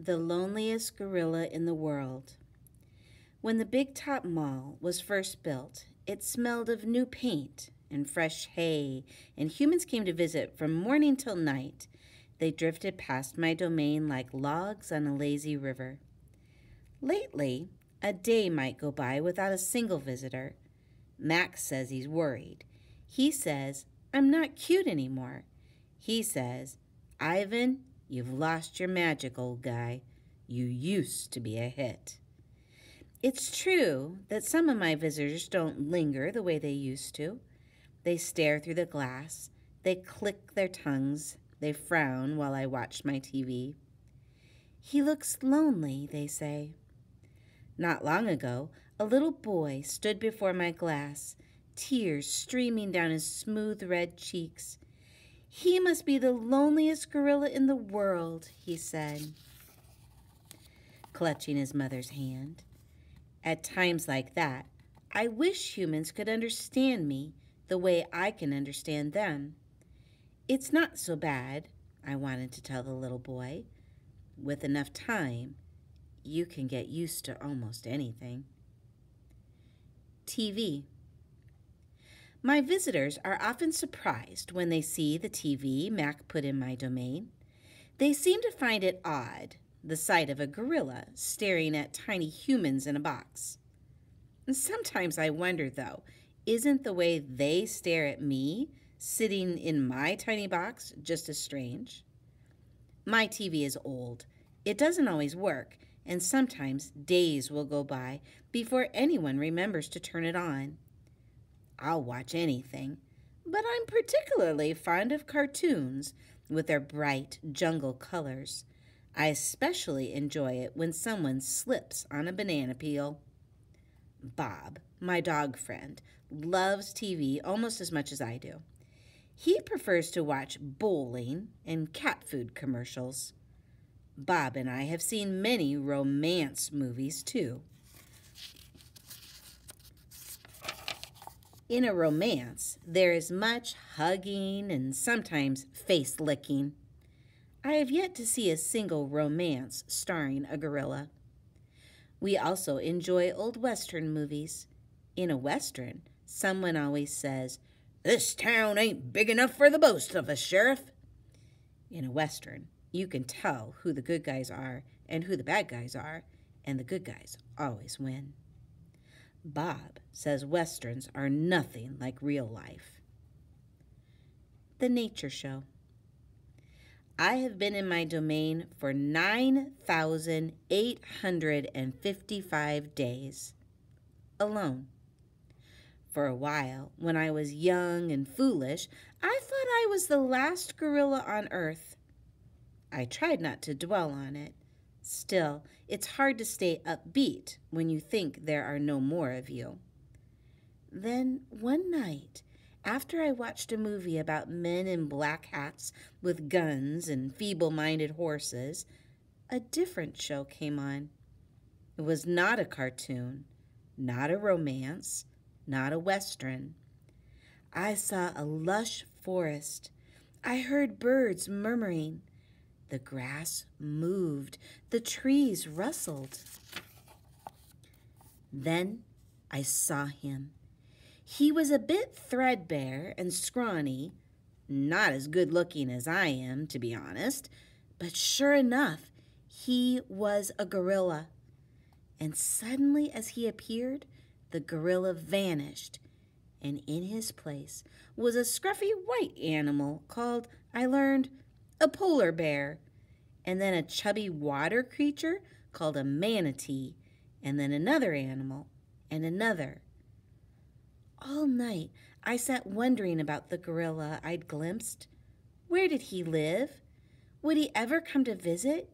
The Loneliest Gorilla in the World. When the Big Top Mall was first built, it smelled of new paint and fresh hay, and humans came to visit from morning till night. They drifted past my domain like logs on a lazy river. Lately, a day might go by without a single visitor. Max says he's worried. He says, I'm not cute anymore. He says, Ivan, you've lost your magic, old guy. You used to be a hit. It's true that some of my visitors don't linger the way they used to. They stare through the glass. They click their tongues. They frown while I watch my TV. He looks lonely, they say. Not long ago, a little boy stood before my glass, tears streaming down his smooth red cheeks. He must be the loneliest gorilla in the world, he said, clutching his mother's hand. At times like that, I wish humans could understand me the way I can understand them. It's not so bad, I wanted to tell the little boy. With enough time, you can get used to almost anything. TV. My visitors are often surprised when they see the TV Mac put in my domain. They seem to find it odd, the sight of a gorilla staring at tiny humans in a box. And sometimes I wonder, though, isn't the way they stare at me, sitting in my tiny box, just as strange? My TV is old. It doesn't always work, and sometimes days will go by before anyone remembers to turn it on. I'll watch anything, but I'm particularly fond of cartoons with their bright jungle colors. I especially enjoy it when someone slips on a banana peel. Bob, my dog friend, loves TV almost as much as I do. He prefers to watch bowling and cat food commercials. Bob and I have seen many romance movies, too. In a romance, there is much hugging and sometimes face licking. I have yet to see a single romance starring a gorilla. We also enjoy old Western movies. In a Western, someone always says, "This town ain't big enough for the both of us, Sheriff." In a Western, you can tell who the good guys are and who the bad guys are, and the good guys always win. Bob says Westerns are nothing like real life. The Nature Show. I have been in my domain for 9,855 days, alone. For a while, when I was young and foolish, I thought I was the last gorilla on Earth. I tried not to dwell on it. Still, it's hard to stay upbeat when you think there are no more of you. Then, one night, after I watched a movie about men in black hats with guns and feeble-minded horses, a different show came on. It was not a cartoon, not a romance, not a Western. I saw a lush forest. I heard birds murmuring. The grass moved. The trees rustled. Then I saw him. He was a bit threadbare and scrawny, not as good-looking as I am, to be honest, but sure enough, he was a gorilla. And suddenly, as he appeared, the gorilla vanished, and in his place was a scruffy white animal called, I learned, a polar bear, and then a chubby water creature called a manatee, and then another animal, and another. All night, I sat wondering about the gorilla I'd glimpsed. Where did he live? Would he ever come to visit?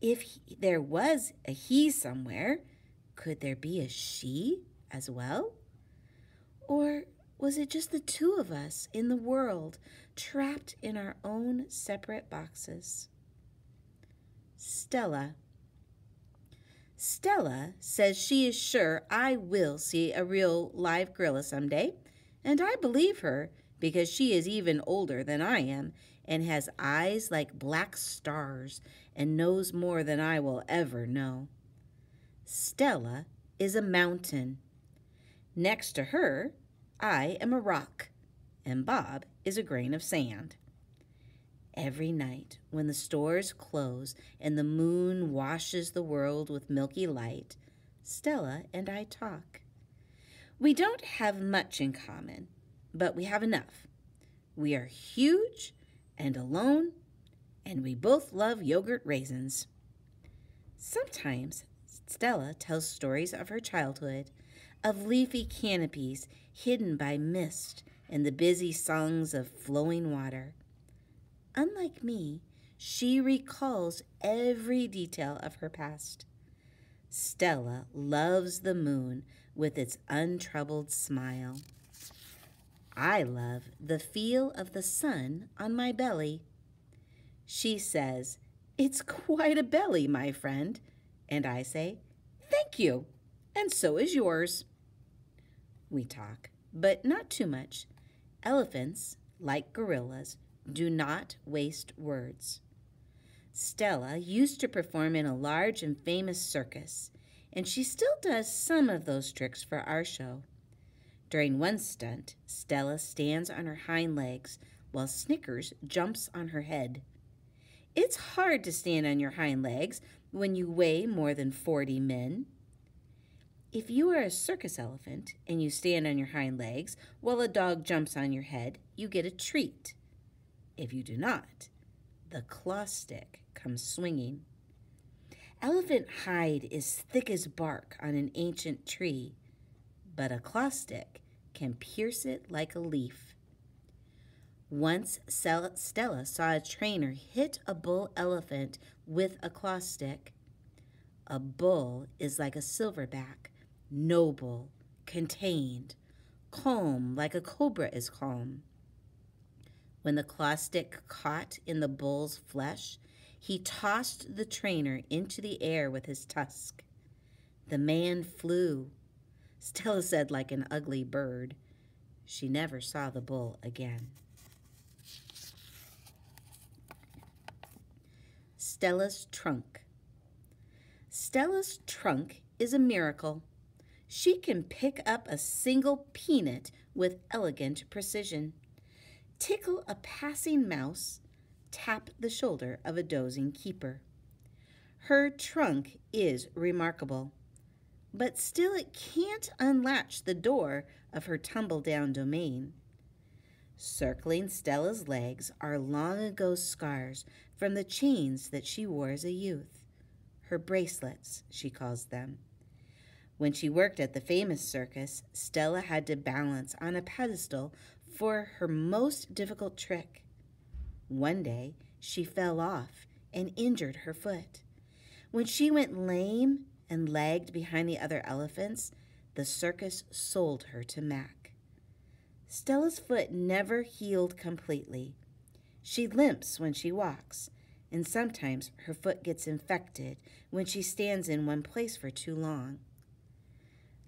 If there was a he somewhere, could there be a she as well? Or was it just the two of us in the world, trapped in our own separate boxes? Stella. Stella says she is sure I will see a real live gorilla someday, and I believe her because she is even older than I am and has eyes like black stars and knows more than I will ever know. Stella is a mountain. Next to her, I am a rock, and Bob is a grain of sand. Every night, when the stores close and the moon washes the world with milky light, Stella and I talk. We don't have much in common, but we have enough. We are huge and alone, and we both love yogurt raisins. Sometimes Stella tells stories of her childhood, of leafy canopies hidden by mist and the busy songs of flowing water. Unlike me, she recalls every detail of her past. Stella loves the moon with its untroubled smile. I love the feel of the sun on my belly. She says, "It's quite a belly, my friend." And I say, "Thank you, and so is yours." We talk, but not too much. Elephants, like gorillas, do not waste words. Stella used to perform in a large and famous circus, and she still does some of those tricks for our show. During one stunt, Stella stands on her hind legs while Snickers jumps on her head. It's hard to stand on your hind legs when you weigh more than 40 men. If you are a circus elephant and you stand on your hind legs while a dog jumps on your head, you get a treat. If you do not, the claw stick comes swinging. Elephant hide is thick as bark on an ancient tree, but a claw stick can pierce it like a leaf. Once Stella saw a trainer hit a bull elephant with a claw stick. A bull is like a silverback, noble, contained, calm like a cobra is calm. When the claw stick caught in the bull's flesh, he tossed the trainer into the air with his tusk. The man flew. Stella said, like an ugly bird. She never saw the bull again. Stella's Trunk. Stella's trunk is a miracle. She can pick up a single peanut with elegant precision, tickle a passing mouse, tap the shoulder of a dozing keeper. Her trunk is remarkable, but still it can't unlatch the door of her tumble-down domain. Circling Stella's legs are long-ago scars from the chains that she wore as a youth. Her bracelets, she calls them. When she worked at the famous circus, Stella had to balance on a pedestal for her most difficult trick. One day, she fell off and injured her foot. When she went lame and lagged behind the other elephants, the circus sold her to Mac. Stella's foot never healed completely. She limps when she walks, and sometimes her foot gets infected when she stands in one place for too long.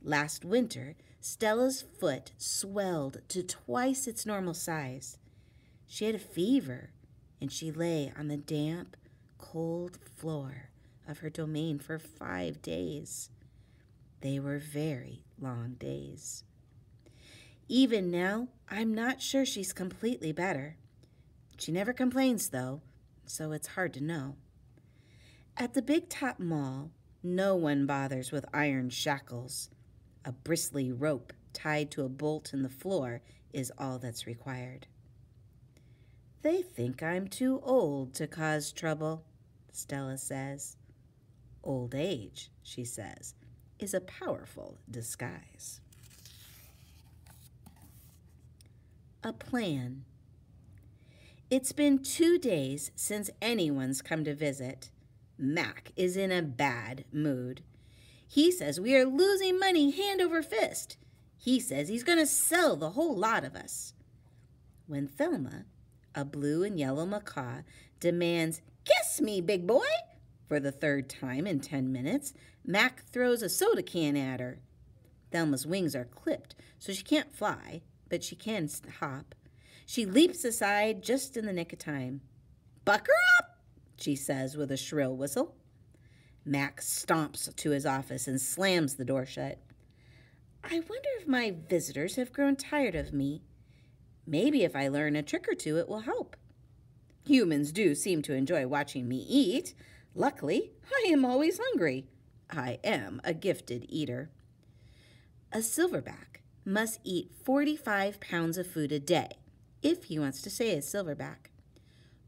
Last winter, Stella's foot swelled to twice its normal size. She had a fever, and she lay on the damp, cold floor of her domain for 5 days. They were very long days. Even now, I'm not sure she's completely better. She never complains, though, so it's hard to know. At the Big Top Mall, no one bothers with iron shackles. A bristly rope tied to a bolt in the floor is all that's required. They think I'm too old to cause trouble, Stella says. Old age, she says, is a powerful disguise. A plan. It's been 2 days since anyone's come to visit. Mac is in a bad mood. He says we are losing money hand over fist. He says he's going to sell the whole lot of us. When Thelma, a blue and yellow macaw, demands, "Kiss me, big boy," for the 3rd time in 10 minutes, Mac throws a soda can at her. Thelma's wings are clipped, so she can't fly, but she can hop. She leaps aside just in the nick of time. "Buck her up," she says with a shrill whistle. Mac stomps to his office and slams the door shut. I wonder if my visitors have grown tired of me. Maybe if I learn a trick or two, it will help. Humans do seem to enjoy watching me eat. Luckily, I am always hungry. I am a gifted eater. A silverback must eat 45 pounds of food a day if he wants to stay a silverback.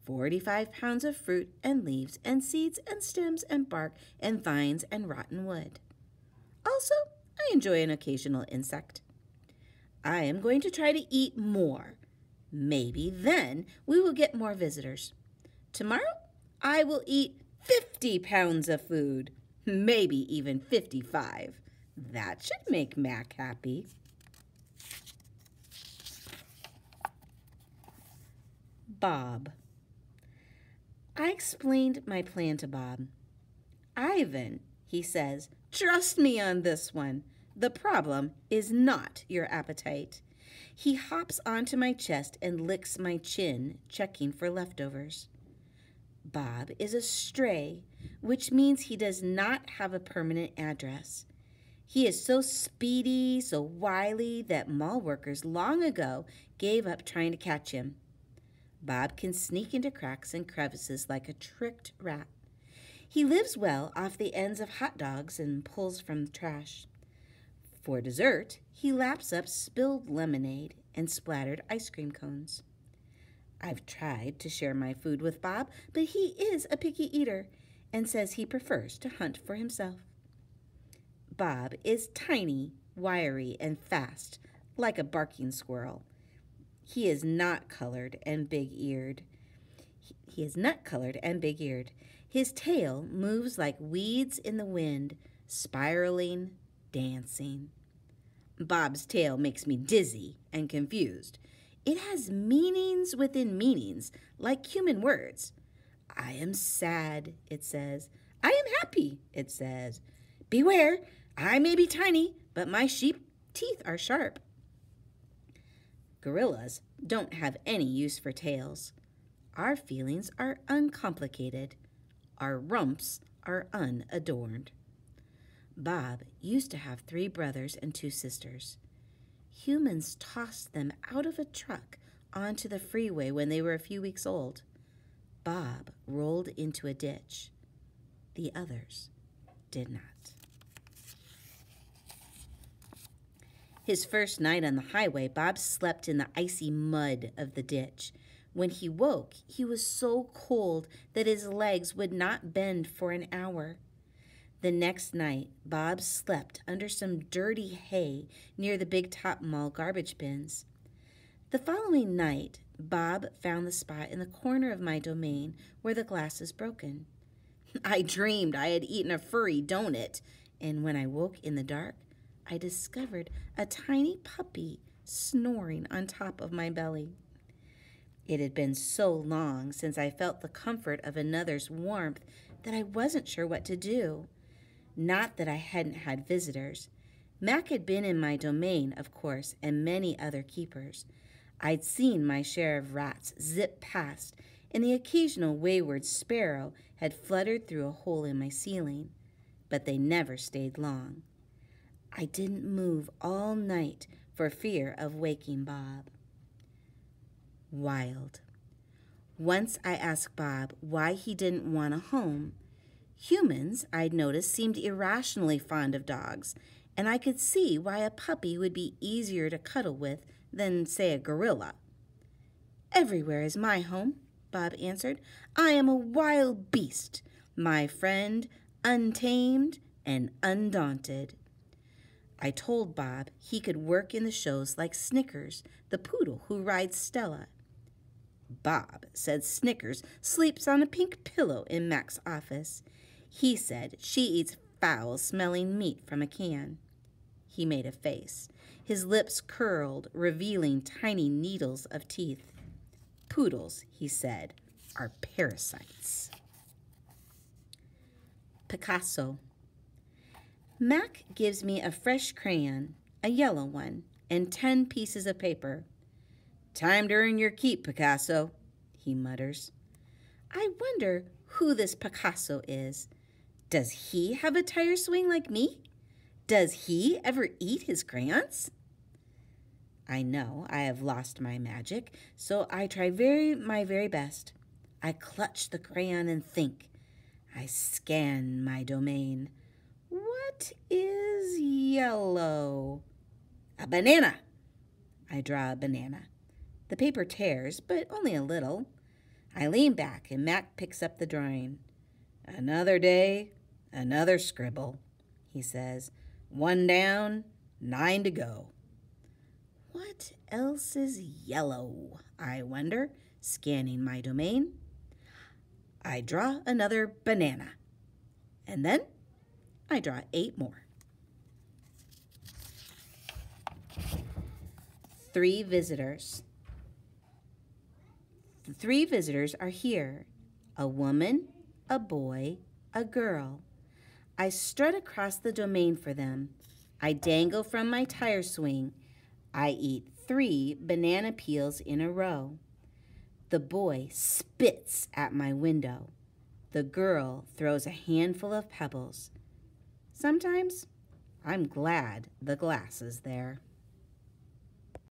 45 pounds of fruit and leaves and seeds and stems and bark and vines and rotten wood. Also, I enjoy an occasional insect. I am going to try to eat more. Maybe then we will get more visitors. Tomorrow, I will eat 50 pounds of food, maybe even 55. That should make Mac happy. Bob. I explained my plan to Bob. Ivan, he says, trust me on this one. The problem is not your appetite. He hops onto my chest and licks my chin, checking for leftovers. Bob is a stray, which means he does not have a permanent address. He is so speedy, so wily that mall workers long ago gave up trying to catch him. Bob can sneak into cracks and crevices like a tricked rat. He lives well off the ends of hot dogs and pulls from the trash. For dessert, he laps up spilled lemonade and splattered ice cream cones. I've tried to share my food with Bob, but he is a picky eater and says he prefers to hunt for himself. Bob is tiny, wiry, and fast, like a barking squirrel. He is nut-colored and big-eared. His tail moves like weeds in the wind, spiraling, dancing. Bob's tail makes me dizzy and confused. It has meanings within meanings, like human words. I am sad, it says. I am happy, it says. Beware, I may be tiny, but my sheep teeth are sharp. Gorillas don't have any use for tails. Our feelings are uncomplicated. Our rumps are unadorned. Bob used to have 3 brothers and 2 sisters. Humans tossed them out of a truck onto the freeway when they were a few weeks old. Bob rolled into a ditch. The others did not. His first night on the highway, Bob slept in the icy mud of the ditch. When he woke, he was so cold that his legs would not bend for an hour. The next night, Bob slept under some dirty hay near the Big Top Mall garbage bins. The following night, Bob found the spot in the corner of my domain where the glass is broken. I dreamed I had eaten a furry donut, and when I woke in the dark, I discovered a tiny puppy snoring on top of my belly. It had been so long since I felt the comfort of another's warmth that I wasn't sure what to do. Not that I hadn't had visitors. Mac had been in my domain, of course, and many other keepers. I'd seen my share of rats zip past, and the occasional wayward sparrow had fluttered through a hole in my ceiling, but they never stayed long. I didn't move all night for fear of waking Bob. Wild. Once I asked Bob why he didn't want a home. Humans, I'd noticed, seemed irrationally fond of dogs, and I could see why a puppy would be easier to cuddle with than, say, a gorilla. Everywhere is my home, Bob answered. I am a wild beast, my friend, untamed and undaunted. I told Bob he could work in the shows like Snickers, the poodle who rides Stella. Bob said Snickers sleeps on a pink pillow in Mac's office. He said she eats foul-smelling meat from a can. He made a face. His lips curled, revealing tiny needles of teeth. Poodles, he said, are parasites. Picasso. Mac gives me a fresh crayon, a yellow one, and 10 pieces of paper. Time to earn your keep, Picasso, he mutters. I wonder who this Picasso is. Does he have a tire swing like me? Does he ever eat his crayons? I know I have lost my magic, so I try my very best. I clutch the crayon and think. I scan my domain. What is yellow? A banana. I draw a banana. The paper tears, but only a little. I lean back and Mac picks up the drawing. Another day, another scribble, he says. 1 down, 9 to go. What else is yellow, I wonder, scanning my domain. I draw another banana. And then I draw 8 more. 3 visitors. The 3 visitors are here. A woman, a boy, a girl. I strut across the domain for them. I dangle from my tire swing. I eat 3 banana peels in a row. The boy spits at my window. The girl throws a handful of pebbles. Sometimes I'm glad the glass is there.